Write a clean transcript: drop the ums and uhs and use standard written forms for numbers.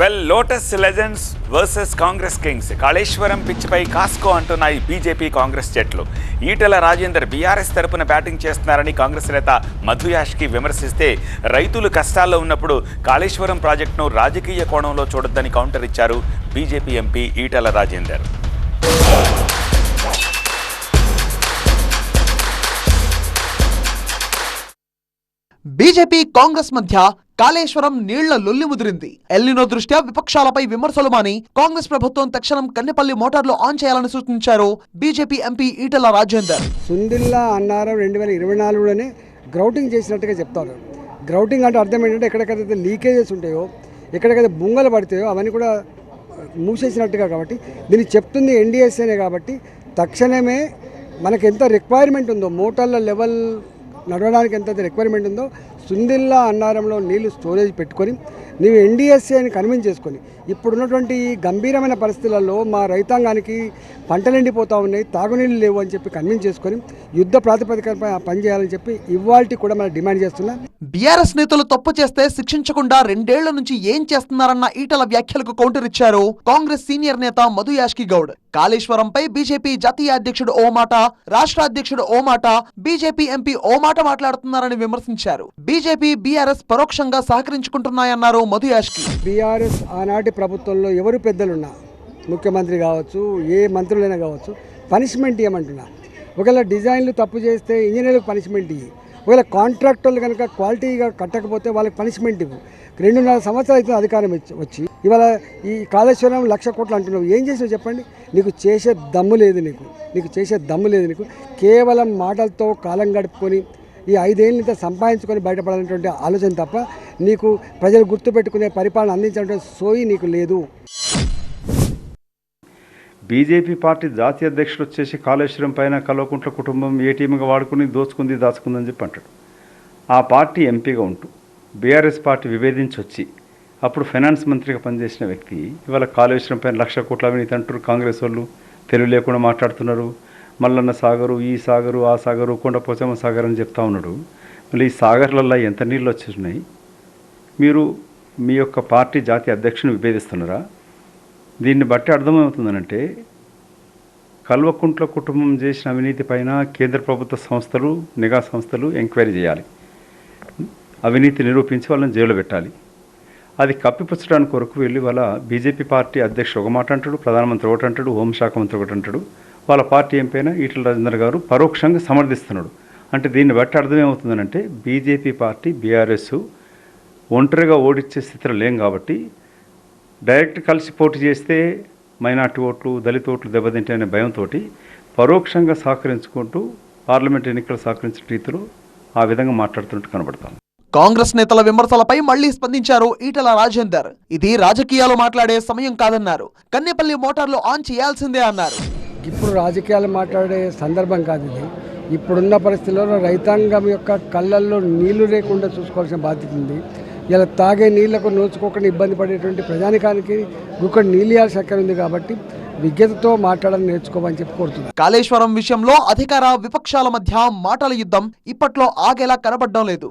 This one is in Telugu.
Lotus legends versus Congress kings. Kaleshwaram పిచ్చిపై కాస్కో అంటున్నాయి బీజేపీ కాంగ్రెస్ జట్లు. ఈటెల రాజేందర్ బీఆర్ఎస్ తరపున బ్యాటింగ్ చేస్తున్నారని కాంగ్రెస్ నేత మధు యాష్కి విమర్శిస్తే, రైతులు కష్టాల్లో ఉన్నప్పుడు కాళేశ్వరం ప్రాజెక్టును రాజకీయ కోణంలో చూడొద్దని కౌంటర్ ఇచ్చారు BJP MP Etela Rajender. BJP Congress మధ్య కాళేశ్వరం నీళ్ల లొల్లి ముదిరింది. ఎల్నినో దృష్ట్యా విపక్షాలపై విమర్శలు మాని కాంగ్రెస్ ప్రభుత్వం తక్షణం కన్నెపల్లి మోటార్లు ఆన్ చేయాలని సూచించారు బీజేపీ ఎంపీ ఈటెల రాజేందర్. సుందిల్లా అన్నారం 2024లోనే గ్రౌటింగ్ చేసినట్టుగా చెప్తారు. గ్రౌటింగ్ అంటే అర్థం ఏంటంటే ఎక్కడెక్కడైతే లీకేజెస్ ఉంటాయో, ఎక్కడెక్కడైతే బుంగలు పడతాయో అవన్నీ కూడా మూసేసినట్టుగా. కాబట్టి దీన్ని చెప్తుంది ఎన్డీఎస్ఏనే. కాబట్టి తక్షణమే మనకు ఎంత రిక్వైర్మెంట్ ఉందో, మోటార్ల లెవెల్ నడవడానికి ఎంత రిక్వైర్మెంట్ ఉందో, సుందిల్లా అన్నారంలో నీళ్లు స్టోరేజ్ పెట్టుకొని నీవు ఎన్డీఎస్ఏని కన్విన్స్ చేసుకొని, ఇప్పుడున్నటువంటి గంభీరమైన పరిస్థితులలో మా రైతాంగానికి పంటలు ఎండిపోతూ ఉన్నాయి, తాగునీళ్ళు లేవు అని చెప్పి కన్విన్స్ చేసుకొని యుద్ధ ప్రాతిపదికపై పనిచేయాలని చెప్పి ఇవాల్టి కూడా మనం డిమాండ్ చేస్తున్నాం. బీఆర్ఎస్ నేతలు తప్పు చేస్తే శిక్షించకుండా 2 ఏళ్ల నుంచి ఏం చేస్తున్నారన్న ఈటల వ్యాఖ్యలకు కౌంటర్ ఇచ్చారు కాంగ్రెస్ సీనియర్ నేత మధు యాష్కి గౌడ్. కాళేశ్వరంపై బీజేపీ జాతీయ అధ్యక్షుడు ఓ మాట, రాష్ట్ర అధ్యక్షుడు ఓ మాట, బీజేపీ ఎంపీ ఓ మాట మాట్లాడుతున్నారని విమర్శించారు. బీజేపీ బీఆర్ఎస్ పరోక్షంగా సహకరించుకుంటున్నాయన్నారు మధు యాష్కి. బీఆర్ఎస్ ఆనాటి ప్రభుత్వంలో ఎవరు పెద్దలున్నా, ముఖ్యమంత్రి కావచ్చు, ఏ మంత్రులైనా కావచ్చు, పనిష్మెంట్ ఇవ్వమంటున్నా. ఒకవేళ డిజైన్లు తప్పు చేస్తే ఇంజనీర్లకు పనిష్మెంట్ ఇవ్వి, ఒకవేళ కాంట్రాక్టర్లు కనుక క్వాలిటీగా కట్టకపోతే వాళ్ళకి పనిష్మెంట్ ఇవ్వు. 2.5 సంవత్సరాలు అయితే అధికారం వచ్చి ఇవాళ ఈ కాళేశ్వరం 1,00,000 కోట్లు అంటున్నావు. ఏం చేసావు చెప్పండి? నీకు చేసే దమ్ము లేదు. నీకు చేసే దమ్ము లేదు. నీకు కేవలం మాటలతో కాలం గడుపుకొని ఈ 5 ఏళ్ళ ఇంత సంపాదించుకొని బయటపడాలనేటువంటి ఆలోచన తప్ప నీకు ప్రజలు గుర్తుపెట్టుకునే పరిపాలన అందించాలంటే సోయి నీకు లేదు. బీజేపీ పార్టీ జాతీయ అధ్యక్షుడు వచ్చేసి కాళేశ్వరం పైన కల్వకుంట్ల కుటుంబం ఏటీఎంగా వాడుకుని దోచుకుంది దాచుకుందని చెప్పి అంటాడు. ఆ పార్టీ ఎంపీగా ఉంటూ బీఆర్ఎస్ పార్టీ విభేదించి వచ్చి అప్పుడు ఫైనాన్స్ మంత్రిగా పనిచేసిన వ్యక్తి ఇవాళ కాళేశ్వరం పైన 1,00,000 కోట్ల అవినీతి అంటారు. కాంగ్రెస్ వాళ్ళు తెలివి లేకుండా మాట్లాడుతున్నారు. మల్లన్న సాగరు, ఈ సాగరు, ఆ సాగరు, కొండపోచమ్మ సాగర్ అని చెప్తా ఉన్నాడు. మళ్ళీ ఈ సాగర్లలో ఎంత నీళ్ళు వచ్చేస్తున్నాయి? మీరు మీ యొక్క పార్టీ జాతీయ అధ్యక్షుని విభేదిస్తున్నారా? దీన్ని బట్టి అర్థమవుతుందనంటే కల్వకుంట్ల కుటుంబం చేసిన అవినీతి పైన కేంద్ర ప్రభుత్వ సంస్థలు, నిఘా సంస్థలు ఎంక్వైరీ చేయాలి. అవినీతి నిరూపించి వాళ్ళని జైలు పెట్టాలి. అది కప్పిపుచ్చడానికి కొరకు వెళ్ళి వాళ్ళ బీజేపీ పార్టీ అధ్యక్షుడు ఒక మాట అంటాడు, ప్రధానమంత్రి ఒకటి అంటాడు, హోంశాఖ మంత్రి ఒకటి అంటాడు. వాళ్ళ పార్టీ ఎంపీ అయినా ఈటెల రాజేందర్ గారు పరోక్షంగా సమర్థిస్తున్నాడు. అంటే దీన్ని బట్టి అర్థమేమవుతుందనంటే బీజేపీ పార్టీ, బీఆర్ఎస్ ఒంటరిగా ఓడించే స్థితిలో లేం. కాబట్టి డైరెక్ట్ కలిసి పోటీ చేస్తే మైనార్టీ ఓట్లు, దళిత ఓట్లు దెబ్బతింటే అనే భయంతో పరోక్షంగా సహకరించుకుంటూ పార్లమెంట్ ఎన్నికలు సహకరించిన రీతిలో ఆ విధంగా మాట్లాడుతున్నట్టు కనబడతాం. కాంగ్రెస్ నేతల విమర్శలపై మళ్లీ స్పందించారు ఈటెల రాజేందర్. ఇది రాజకీయాలు మాట్లాడే సమయం కాదన్నారు. కన్నెపల్లి మోటార్లు ఆన్ చేయాల్సిందే అన్నారు. ఇప్పుడు రాజకీయాలు మాట్లాడే సందర్భం కాదు ఇది. ఇప్పుడున్న పరిస్థితుల్లో రైతాంగం యొక్క కళ్ళల్లో నీళ్లు లేకుండా చూసుకోవాల్సిన బాధ్యత ఉంది. ఇలా తాగే నీళ్లకు నోచుకోకుండా ఇబ్బంది పడేటువంటి ప్రజానికానికి ఇక్కడ నీళ్ళు ఇవ్వాల్సిన అక్కడ ఉంది. కాబట్టి విజ్ఞతతో మాట్లాడాలని నేర్చుకోమని చెప్పి కోరుతున్నారు. కాళేశ్వరం విషయంలో అధికార విపక్షాల మధ్య మాటల యుద్ధం ఇప్పట్లో ఆగేలా కనబడడం లేదు.